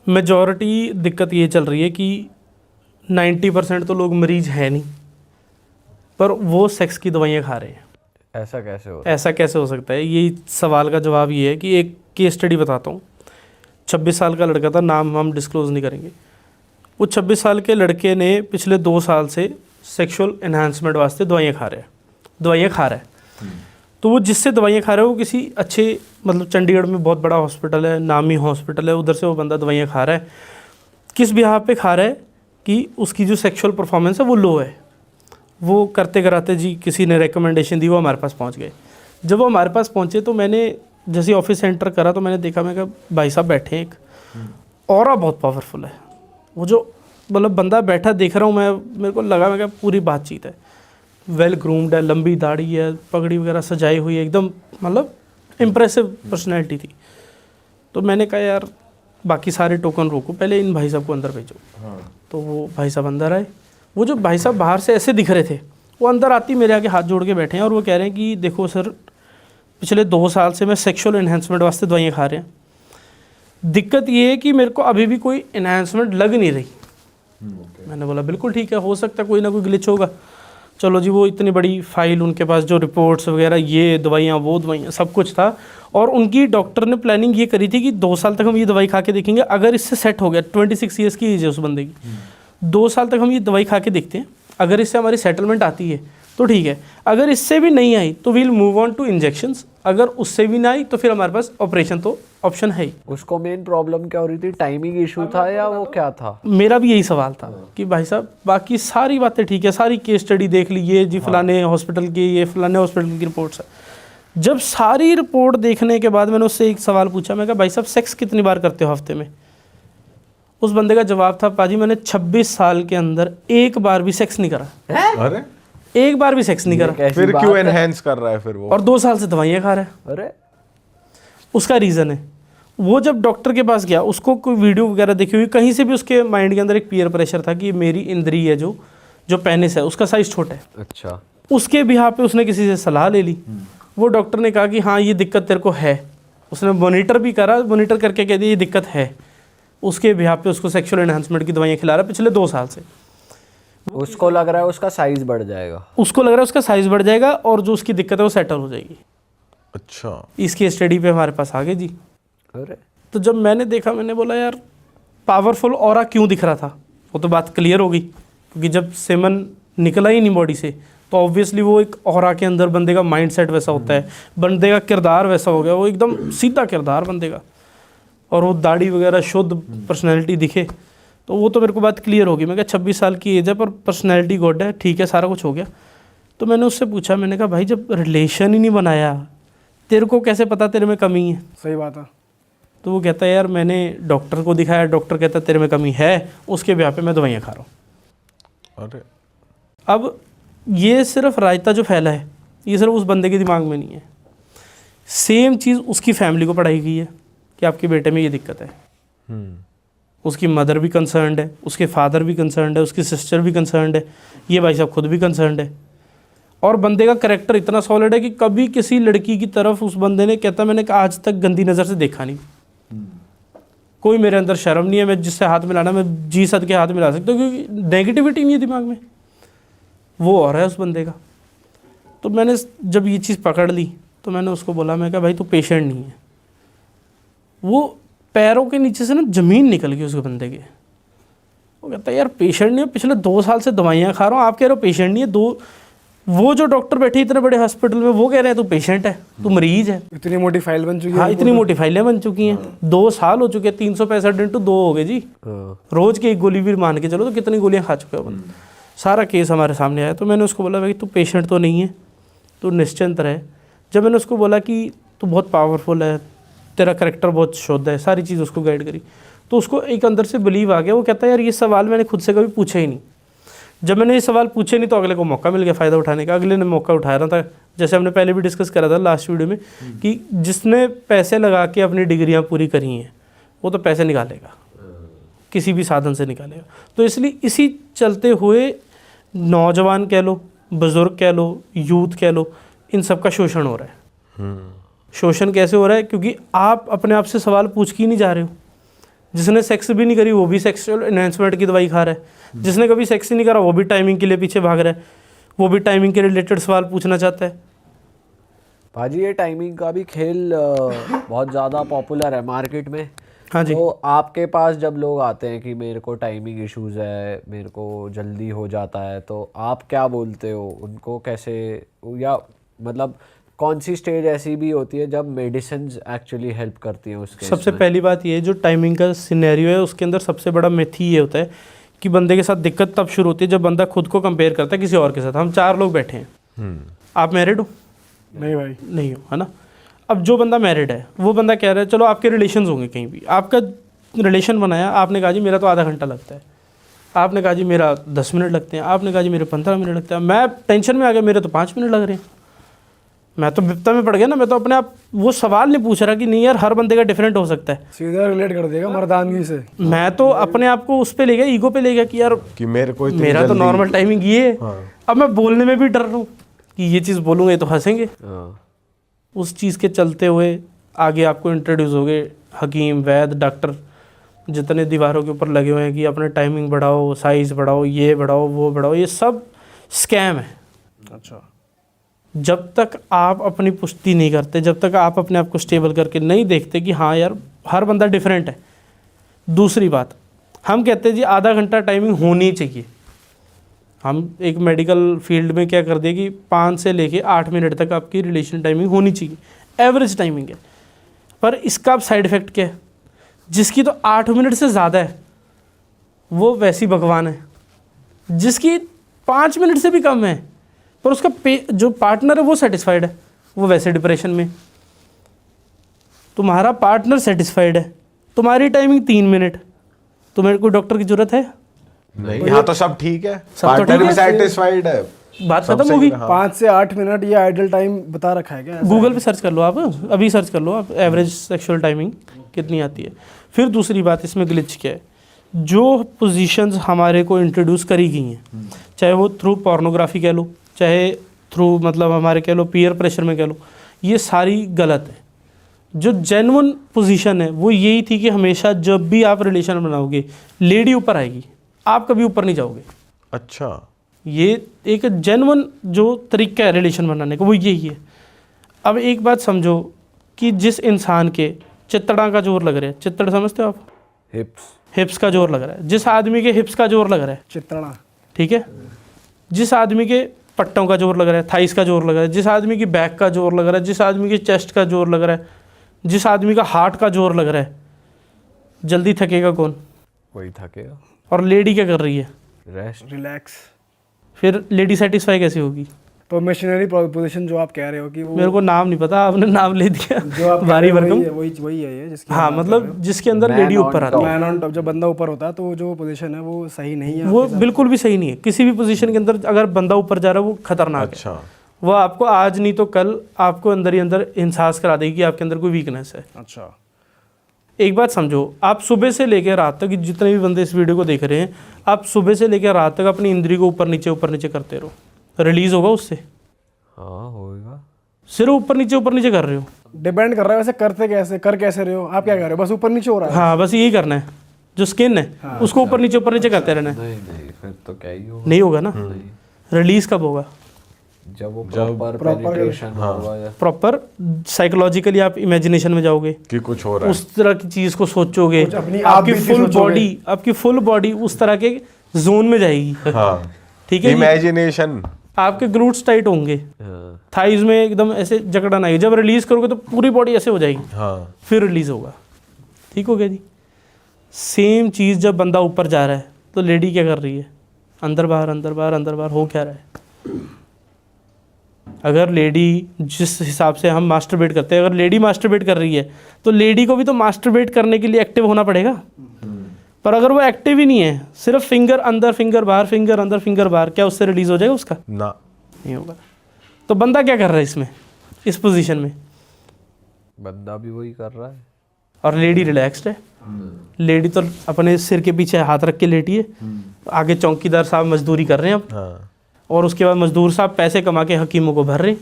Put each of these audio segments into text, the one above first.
Majority दिक्कत ये चल रही है कि 90% तो लोग मरीज हैं नहीं, पर वो सेक्स की दवाइयाँ खा रहे हैं। ऐसा कैसे हो रहा है? ऐसा कैसे हो सकता है? ये सवाल का जवाब ये है कि एक केस स्टडी बताता हूँ। 26 साल का लड़का था, नाम हम डिस्क्लोज़ नहीं करेंगे। वो 26 साल के लड़के ने पिछले 2 साल से सेक्सुअल एनहांसमेंट वास्ते दवाइयाँ खा रहा है। तो वो जिससे दवाइयाँ खा रहा है वो किसी अच्छे, मतलब चंडीगढ़ में बहुत बड़ा हॉस्पिटल है, नामी हॉस्पिटल है, उधर से वो बंदा दवाइयाँ खा रहा है। किस बिहाफ पे खा रहा है कि उसकी जो सेक्सुअल परफॉर्मेंस है वो लो है। वो करते कराते जी किसी ने रिकमेंडेशन दी, वो हमारे पास पहुंच गए। जब वो हमारे पास पहुंचे तो मैंने जैसे ऑफिस एंटर करा तो मैंने देखा, मैं कहा भाई साहब बैठे हैं, एक ऑरा बहुत पावरफुल है। वो जो मतलब बंदा बैठा देख रहा हूँ मैं, मेरे को लगा मैं कहा पूरी बातचीत है, वेल ग्रूम्ड है, लंबी दाढ़ी है, पगड़ी वगैरह सजाई हुई है, एकदम मतलब इम्प्रेसिव पर्सनैलिटी थी। तो मैंने कहा यार बाकी सारे टोकन रोको, पहले इन भाई साहब को अंदर भेजो। तो वो भाई साहब अंदर आए। वो जो भाई साहब बाहर से ऐसे दिख रहे थे, वो अंदर आती मेरे आगे हाथ जोड़ के बैठे हैं और वो कह रहे हैं कि देखो सर, पिछले 2 साल से मैं सेक्सुअल एनहांसमेंट वास्ते दवाइयाँ खा रहे हैं। दिक्कत ये है कि मेरे को अभी भी कोई एनहांसमेंट लग नहीं रही। मैंने बोला बिल्कुल ठीक है, हो सकता है कोई ना कोई ग्लिच होगा। चलो जी, वो इतनी बड़ी फाइल उनके पास, जो रिपोर्ट्स वगैरह, ये दवाइयाँ वो दवाइयाँ, सब कुछ था। और उनकी डॉक्टर ने प्लानिंग ये करी थी कि 2 साल तक हम ये दवाई खा के देखेंगे, अगर इससे सेट हो गया, 26 ईयर्स की एज है उस बंदे की, 2 साल तक हम ये दवाई खा के देखते हैं, अगर इससे हमारी सेटलमेंट आती है तो ठीक है, अगर इससे भी नहीं आई तो we'll move on to injections, अगर उससे भी ना आई तो फिर हमारे पास ऑपरेशन तो ऑप्शन है ही। उसको मेन प्रॉब्लम क्या हो रही थी? टाइमिंग इशू था या वो क्या था? मेरा भी यही सवाल था कि भाई साहब बाकी सारी बातें ठीक है, सारी केस स्टडी देख ली, ये जी फलाने हॉस्पिटल की, ये फलाने हॉस्पिटल की रिपोर्ट्स है। जब सारी रिपोर्ट देखने के बाद मैंने उससे एक सवाल पूछा, मैं कहा भाई साहब सेक्स कितनी बार करते हो हफ्ते में? उस बंदे का जवाब था, पाजी मैंने 26 साल के अंदर एक बार भी सेक्स नहीं करा। अरे एक बार भी सेक्स नहीं करा। फिर क्यों एनहेंस कर रहा है फिर वो? और 2 साल से दवाइयाँ खा रहा है। अरे उसका रीज़न है, वो जब डॉक्टर के पास गया, उसको कोई वीडियो वगैरह देखी हुई, कहीं से भी उसके माइंड के अंदर एक पीयर प्रेशर था कि मेरी इंद्री है जो पेनिस है उसका साइज़ छोटा है। अच्छा। उसके बिहार पे उसने किसी से सलाह ले ली। वो डॉक्टर ने कहा कि हाँ ये दिक्कत तेरे को है। उसने मॉनिटर भी करा, मॉनिटर करके कह दिया ये दिक्कत है। उसके बिहार पे उसको सेक्सुअल एनहांसमेंट की दवाइयाँ खिला रहा है पिछले 2 साल से। उसको लग रहा है उसका साइज बढ़ जाएगा। उसको लग रहा है उसका साइज़ बढ़ जाएगा और जो उसकी दिक्कत है वो सेटल हो जाएगी। अच्छा, इसकी स्टडी पे हमारे पास आ गए जी। अरे तो जब मैंने देखा, मैंने बोला यार पावरफुल ऑरा क्यों दिख रहा था, वो तो बात क्लियर हो गई, क्योंकि जब सेमन निकला ही नहीं बॉडी से तो ऑब्वियसली वो एक ऑरा के अंदर बंदे का माइंड सेट वैसा होता है, बंदे का किरदार वैसा हो गया, वो एकदम सीधा किरदार बंदे का, और वो दाढ़ी वगैरह शुद्ध पर्सनैलिटी दिखे, तो वो तो मेरे को बात क्लियर होगी। मैं कहा 26 साल की एज है पर पर्सनैलिटी गुड है, ठीक है, सारा कुछ हो गया। तो मैंने उससे पूछा, मैंने कहा भाई जब रिलेशन ही नहीं बनाया, तेरे को कैसे पता तेरे में कमी है? सही बात है। तो वो कहता है यार मैंने डॉक्टर को दिखाया, डॉक्टर कहता है तेरे में कमी है, उसके ब्याह पे मैं दवाइयाँ खा रहा हूँ। अरे अब ये सिर्फ रायता जो फैला है, ये सिर्फ उस बंदे के दिमाग में नहीं है, सेम चीज़ उसकी फैमिली को पढ़ाई गई है कि आपके बेटे में ये दिक्कत है। उसकी मदर भी कंसर्न्ड है, उसके फादर भी कंसर्न्ड है, उसकी सिस्टर भी कंसर्न्ड है, ये भाई साहब खुद भी कंसर्न्ड है। और बंदे का कैरेक्टर इतना सॉलिड है कि कभी किसी लड़की की तरफ उस बंदे ने कहता मैंने आज तक गंदी नज़र से देखा नहीं, कोई मेरे अंदर शर्म नहीं है, मैं जिससे हाथ मिलाना मैं जी सद के हाथ मिला सकता हूँ, क्योंकि नेगेटिविटी नहीं है दिमाग में, वो और है उस बंदे का। तो मैंने जब ये चीज़ पकड़ ली तो मैंने उसको बोला, मैं कहा भाई तू पेशेंट नहीं है। वो पैरों के नीचे से ना ज़मीन निकल गई उस बंदे के। वो कहता है यार पेशेंट नहीं है, पिछले 2 साल से दवाइयाँ खा रहा हूँ, आप कह रहे हो पेशेंट नहीं है। वो जो डॉक्टर बैठे इतने बड़े हॉस्पिटल में वो कह रहे हैं तू पेशेंट है, तू मरीज है। इतनी मोटी फाइल बन चुकी है। हाँ, इतनी मोटी फाइलें बन चुकी हैं। 2 साल हो चुके हैं, 365 × 2 हो गए जी। रोज की एक गोली भी मान के चलो तो कितनी गोलियां खा चुके हो। सारा केस हमारे सामने आया। तो मैंने उसको बोला भाई तू पेशेंट तो नहीं है, तू निश्चिंत रहे। जब मैंने उसको बोला कि तू बहुत पावरफुल है, तेरा करेक्टर बहुत शुद्ध है, सारी चीज़ उसको गाइड करी, तो उसको एक अंदर से बिलीव आ गया। वो कहता है यार ये सवाल मैंने खुद से कभी पूछा ही नहीं। जब मैंने ये सवाल पूछे नहीं तो अगले को मौका मिल गया फ़ायदा उठाने का। अगले ने मौका उठाया रहा था, जैसे हमने पहले भी डिस्कस करा था लास्ट वीडियो में, कि जिसने पैसे लगा के अपनी डिग्रियां पूरी करी हैं वो तो पैसे निकालेगा, किसी भी साधन से निकालेगा। तो इसलिए इसी चलते हुए नौजवान कह लो, बुज़ुर्ग कह लो, यूथ कह लो, इन सब का शोषण हो रहा है। शोषण कैसे हो रहा है? क्योंकि आप अपने आप से सवाल पूछ के ही नहीं जा रहे हो। जिसने सेक्स भी नहीं करी वो भी सेक्सुअल एनहेंसमेंट की दवाई खा रहा है, जिसने कभी सेक्स ही नहीं करा वो भी टाइमिंग के लिए पीछे भाग रहा है, वो भी टाइमिंग के रिलेटेड सवाल पूछना चाहता है। भाजी ये टाइमिंग का भी खेल बहुत ज़्यादा पॉपुलर है मार्केट में। हाँ जी। तो आपके पास जब लोग आते हैं कि मेरे को टाइमिंग इश्यूज है, मेरे को जल्दी हो जाता है, तो आप क्या बोलते हो उनको? कैसे, या मतलब कौन सी स्टेज ऐसी भी होती है जब मेडिसिन एक्चुअली हेल्प करती हैं उसके? सबसे पहली बात ये जो टाइमिंग का सिनेरियो है उसके अंदर सबसे बड़ा मिथ ही ये होता है कि बंदे के साथ दिक्कत तब शुरू होती है जब बंदा खुद को कंपेयर करता है किसी और के साथ। हम 4 लोग बैठे हैं, आप मैरिड हो? नहीं भाई, नहीं हो, है ना। अब जो बंदा मैरिड है वो बंदा कह रहा है चलो आपके रिलेशंस होंगे, कहीं भी आपका रिलेशन बनाया, आपने कहा जी मेरा तो आधा घंटा लगता है, आपने कहा जी मेरा 10 मिनट लगते हैं, आपने कहा जी मेरे 15 मिनट लगते हैं, मैं टेंशन में आ गया मेरे तो 5 मिनट लग रहे हैं, मैं तो विपता में पड़ गया ना। मैं तो अपने आप वो सवाल नहीं पूछ रहा कि नहीं यार हर बंदे का डिफरेंट हो सकता है, सीधा रिलेट कर देगा मर्दानगी से। मैं तो अपने आप को उस पे ले गया, ईगो पे ले गया कि यार कि मेरे को इतनी मेरा तो जल्दी- नॉर्मल टाइमिंग ये है। हाँ। अब मैं बोलने में भी डर रहा हूँ कि ये चीज़ बोलूँगा ये तो हंसेंगे। हाँ। उस चीज़ के चलते हुए आगे आपको इंट्रोड्यूस हो गए हकीम, वैद, डॉक्टर, जितने दीवारों के ऊपर लगे हुए हैं कि अपने टाइमिंग बढ़ाओ, साइज़ बढ़ाओ, ये बढ़ाओ, वो बढ़ाओ, ये सब स्कैम है। अच्छा, जब तक आप अपनी पुष्टि नहीं करते, जब तक आप अपने आप को स्टेबल करके नहीं देखते कि हाँ यार हर बंदा डिफरेंट है। दूसरी बात, हम कहते हैं जी आधा घंटा टाइमिंग होनी चाहिए। हम एक मेडिकल फील्ड में क्या कर दिए कि 5 से लेके 8 मिनट तक आपकी रिलेशन टाइमिंग होनी चाहिए, एवरेज टाइमिंग है। पर इसका अब साइड इफ़ेक्ट क्या है? जिसकी तो 8 मिनट से ज़्यादा है वो वैसी भगवान है, जिसकी 5 मिनट से भी कम है पर उसका जो पार्टनर है वो सेटिस्फाइड है, वो वैसे डिप्रेशन में। तुम्हारा पार्टनर सेटिस्फाइड है, तुम्हारी टाइमिंग 3 मिनट, तुम्हें कोई डॉक्टर की जरूरत है? नहीं, यहाँ तो सब ठीक है, सब तो पार्टनर ठीक भी है। सेटिस्फाइड है, बात सब खत्म सही होगी। है, हाँ। 5 से 8 मिनट ये आइडल टाइम बता रखा है क्या? गूगल पे सर्च कर लो आप, अभी सर्च कर लो आप एवरेज सेक्सुअल टाइमिंग कितनी आती है। फिर दूसरी बात इसमें ग्लिच क्या है, जो पोजीशंस हमारे को इंट्रोड्यूस करी गई हैं, चाहे वो थ्रू पोर्नोग्राफी कह लो, चाहे थ्रू मतलब हमारे कह लो पीयर प्रेशर में कह लो, ये सारी गलत है। जो जेन्युइन पोजीशन है वो यही थी कि हमेशा जब भी आप रिलेशन बनाओगे लेडी ऊपर आएगी, आप कभी ऊपर नहीं जाओगे। अच्छा, ये एक जेन्युइन जो तरीका है रिलेशन बनाने का वो यही है। अब एक बात समझो कि जिस इंसान के चित्तड़ा का जोर लग रहा है, चित्तड़ समझते हो आप? हिप्स का जोर लग रहा है, जिस आदमी के हिप्स का जोर लग रहा है, चित्रणा, ठीक है, जिस आदमी के पट्टों का जोर लग रहा है, थाइस का जोर लग रहा है, जिस आदमी की बैक का जोर लग रहा है, जिस आदमी की चेस्ट का जोर लग रहा है, जिस आदमी का हार्ट का जोर लग रहा है, जल्दी थकेगा कौन? वही थकेगा। और लेडी क्या कर रही है? रेस्ट। रिलैक्स। फिर लेडी सेटिस्फाई कैसे होगी? तो मिशनरी पोजीशन जो आप कह रहे हो कि वो मेरे को नाम नहीं पता, आपने नाम ले दिया जो आप भारी भरकम। वही है ये जिसकी हाँ, मतलब जिसके अंदर लेडी ऊपर आती है, मैन ऑन टॉप। जब बंदा ऊपर होता है तो जो पोजीशन है वो सही नहीं है, वो बिल्कुल भी सही नहीं है। किसी भी पोजीशन के अंदर अगर बंदा ऊपर जा रहा है वो खतरनाक है। अच्छा, वो आपको आज नहीं तो कल आपको अंदर ही अंदर एहसास करा देगी कि आपके अंदर कोई वीकनेस है। अच्छा, एक बात समझो, आप सुबह से लेकर रात तक, जितने भी बंदे इस वीडियो को देख रहे हैं, आप सुबह से लेकर रात तक अपनी इंद्री को ऊपर नीचे करते रहो, रिलीज होगा उससे? हाँ होगा। सिर्फ ऊपर नीचे कर रहे हो। डिपेंड कर रहा है वैसे करते कैसे, कर कैसे रहे हो आप, क्या कर रहे हो? बस ऊपर नीचे हो रहा है। हाँ, बस यही करना है। जो स्किन है उसको ऊपर नीचे करते रहना है। नहीं फिर तो क्या ही होगा। नहीं होगा ना। रिलीज कब होगा? जब वो प्रॉपर पेनिट्रेशन होगा या प्रॉपर साइकोलॉजिकली आप इमेजिनेशन में जाओगे कि कुछ हो रहा है, उस तरह की चीज को सोचोगे, कुछ अपनी आप आपकी बीती फुल सोचोगे। बॉडी, आपकी फुल बॉडी उस तरह के जोन में जाएगी। हाँ, ठीक है जी? इमेजिनेशन, आपके ग्लूट्स टाइट होंगे, हाँ। थाइज में एकदम ऐसे जकड़न आएगी। जब रिलीज करोगे तो पूरी बॉडी ऐसे हो जाएगी, हाँ, फिर रिलीज होगा। ठीक हो गया जी? सेम चीज़ जब बंदा ऊपर जा रहा है तो लेडी क्या कर रही है? अंदर बाहर अंदर बाहर अंदर बाहर हो क्या रहा है? अगर लेडी, जिस हिसाब से हम मास्टरबेट करते हैं, अगर लेडी मास्टरबेट कर रही है तो लेडी को भी तो मास्टरबेट करने के लिए एक्टिव होना पड़ेगा। पर अगर वो एक्टिव ही नहीं है, सिर्फ फिंगर अंदर फिंगर बाहर, फिंगर अंदर फिंगर बाहर, क्या उससे रिलीज हो जाएगा उसका? ना, नहीं होगा। तो बंदा क्या कर रहा है इसमें, इस पोजीशन में? बंदा भी वही कर रहा है। और लेडी रिलैक्स्ड है। लेडी तो अपने सिर के पीछे हाथ रख के लेटी है, आगे चौकीदार साहब मजदूरी कर रहे हैं अब, हाँ, और उसके बाद मजदूर साहब पैसे कमा के हकीमों को भर रहे हैं।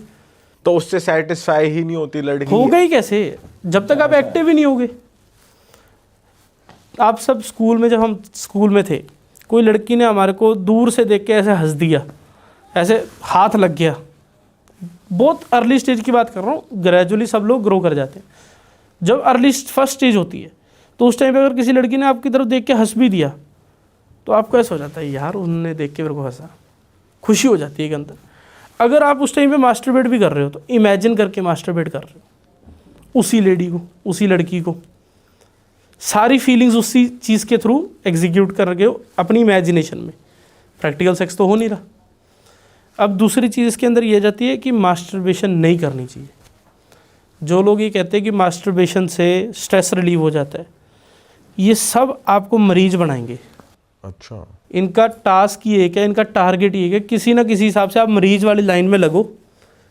तो उससे सेटिस्फाई ही नहीं होती लड़की। होगा ही कैसे जब तक आप एक्टिव ही नहीं होगे? आप सब स्कूल में, जब हम स्कूल में थे, कोई लड़की ने हमारे को दूर से देख के ऐसे हंस दिया, ऐसे हाथ लग गया, बहुत अर्ली स्टेज की बात कर रहा हूँ, ग्रेजुअली सब लोग ग्रो कर जाते हैं। जब अर्ली फर्स्ट स्टेज होती है तो उस टाइम पे अगर किसी लड़की ने आपकी तरफ देख के हंस भी दिया तो आपको ऐसा हो जाता है, यार उन्होंने देख के मेरे को हंसा, खुशी हो जाती है कि अंदर। अगर आप उस टाइम पे मास्टरबेट भी कर रहे हो तो इमेजिन करके मास्टरबेट कर रहे हो उसी लेडी को, उसी लड़की को, सारी फीलिंग्स उसी चीज़ के थ्रू एग्जीक्यूट कर रहे हो अपनी इमेजिनेशन में। प्रैक्टिकल सेक्स तो हो नहीं रहा। अब दूसरी चीज़ इसके अंदर ये जाती है कि मास्टरबेशन नहीं करनी चाहिए। जो लोग ये कहते हैं कि मास्टरबेशन से स्ट्रेस रिलीव हो जाता है, ये सब आपको मरीज बनाएंगे। अच्छा, इनका टास्क ये है क्या, इनका टारगेट ये है कि किसी ना किसी हिसाब से आप मरीज वाली लाइन में लगो,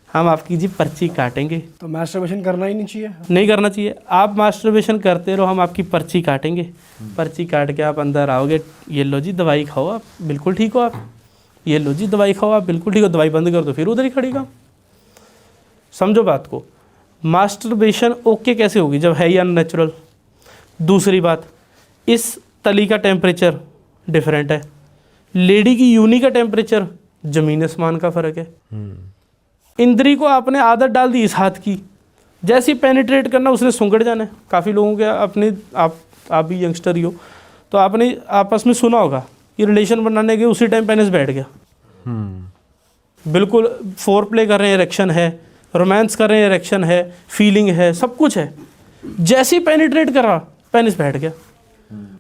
हम आपकी जी पर्ची काटेंगे। तो मास्टरबेशन करना ही नहीं चाहिए। नहीं करना चाहिए। आप मास्टरबेशन करते रहो, हम आपकी पर्ची काटेंगे। पर्ची काट के आप अंदर आओगे, ये लो जी दवाई खाओ, आप बिल्कुल ठीक हो, आप ये लो जी दवाई खाओ, आप बिल्कुल ठीक हो, दवाई बंद कर दो, फिर उधर ही खड़ी काम। समझो बात को। मास्टरबेशन ओके कैसे होगी जब है ही अननेचुरल। दूसरी बात, इस तली का टेम्परेचर डिफरेंट है, लेडी की यूनी का टेम्परेचर ज़मीन आसमान का फ़र्क है। इंद्री को आपने आदत डाल दी इस हाथ की, जैसे ही पेनिट्रेट करना उसने सुंगड़ जाना है। काफ़ी लोगों के अपने आप भी यंगस्टर ही हो तो आपने आपस में सुना होगा कि रिलेशन बनाने के उसी टाइम पेनिस बैठ गया। बिल्कुल फोर प्ले कर रहे हैं, इरेक्शन है, रोमांस कर रहे हैं, इरेक्शन है, फीलिंग है, सब कुछ है, जैसे ही पेनिट्रेट करा पेनिस बैठ गया।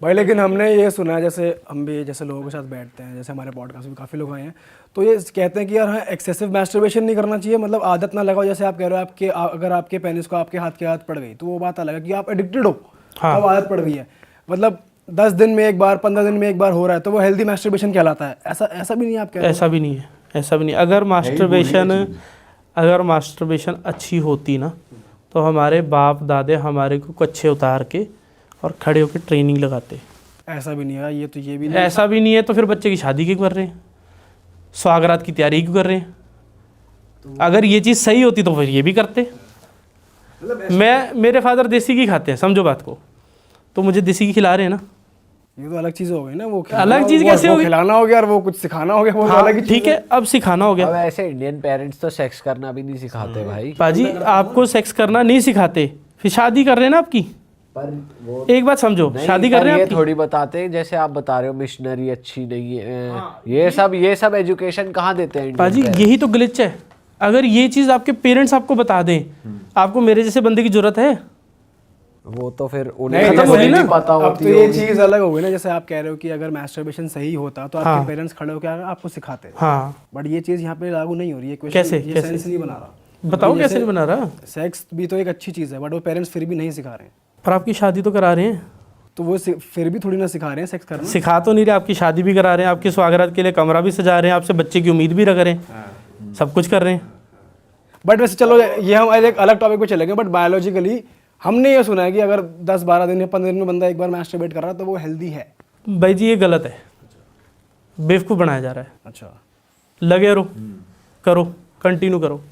भाई लेकिन हमने ये सुना है, जैसे हम भी जैसे लोगों के साथ बैठते हैं, जैसे हमारे पॉडकास्ट में काफ़ी लोग आए हैं, तो ये कहते हैं कि यार हाँ एक्सेसिव मास्टरबेशन नहीं करना चाहिए, मतलब आदत ना लगाओ। जैसे आप कह रहे हो आपके अगर आपके पेनिस को आपके हाथ की आदत पड़ गई तो वो बात अलग है कि आप एडिक्टेड हो, हाँ। अब आदत पड़ गई है, मतलब 10 दिन में एक बार, 15 दिन में एक बार हो रहा है, तो वो हेल्दी मास्टरबेशन कहलाता है। ऐसा भी नहीं है आप कह रहे हो? ऐसा भी नहीं है, ऐसा भी नहीं। अगर मास्टरबेशन अच्छी होती ना तो हमारे बाप दादे हमारे को कच्छे उतार के और खड़े होकर ट्रेनिंग लगाते। ऐसा भी नहीं है, ये तो ये भी नहीं। ऐसा भी नहीं है तो फिर बच्चे की शादी क्यों कर रहे हैं, स्वागरात की तैयारी क्यों कर रहे हैं? अगर ये चीज़ सही होती तो फिर ये भी करते। मेरे फादर देसी घी खाते हैं, समझो बात को, तो मुझे देसी घी खिला रहे हैं ना। ये तो अलग चीज़ हो गई ना, वो अलग चीज़ कैसे वो होगी? खिलाना हो गया और वो कुछ सिखाना हो गया, वो तो हाँ अलग ही चीज़ ठीक है, अब सिखाना हो गया। अब ऐसे इंडियन पेरेंट्स तो सेक्स करना भी नहीं सिखाते भाई। पाजी आपको सेक्स करना नहीं सिखाते, फिर शादी कर रहे हैं ना आपकी। पर वो एक बात समझो, नहीं, शादी कर पर रहे हैं ये आपकी। थोड़ी बताते हैं, जैसे आप बता रहे हो मिशनरी अच्छी नहीं है, ये सब एजुकेशन कहाँ देते हैं पाजी इंडियन यही तो ग्लिच है। अगर ये चीज़ आपके पेरेंट्स आपको बता दें, आपको मेरे जैसे बंदे की जरूरत है? वो तो फिर नहीं, उन्हें खत्म होगी ना। नहीं पता अब होती तो ये होगी। चीज़ अलग हो गई ना, जैसे आप कह रहे हो कि अगर मास्टरबेशन सही होता तो हाँ। आपके पेरेंट्स खड़े होकर आपको सिखाते, हाँ बट ये चीज़ यहाँ पे लागू नहीं हो रही है। क्वेश्चन कैसे? ये कैसे? सेंस नहीं बना रहा। बताओ जैसे कैसे नहीं बना रहा? सेक्स भी तो एक अच्छी चीज़ है, बट वो पेरेंट्स फिर भी नहीं सिखा रहे हैं, पर आपकी शादी तो करा रहे हैं। तो वो फिर भी थोड़ी ना सिखा रहे हैं सेक्स करना। सिखा तो नहीं रहे, आपकी शादी भी करा रहे हैं, आपकी स्वागरात के लिए कमरा भी सजा रहे हैं, आपसे बच्चे की उम्मीद भी रख रहे हैं, सब कुछ कर रहे हैं। बट वैसे चलो ये हम एक अलग टॉपिक पे चलेंगे, बट बायोलॉजिकली हमने ये सुना है कि अगर 10-12 दिन या 15 दिन में बंदा एक बार मास्टरबेट कर रहा है तो वो हेल्दी है। भाई जी ये गलत है, बेवकूफ़ बनाया जा रहा है। अच्छा, लगे रहो, करो, कंटिन्यू करो।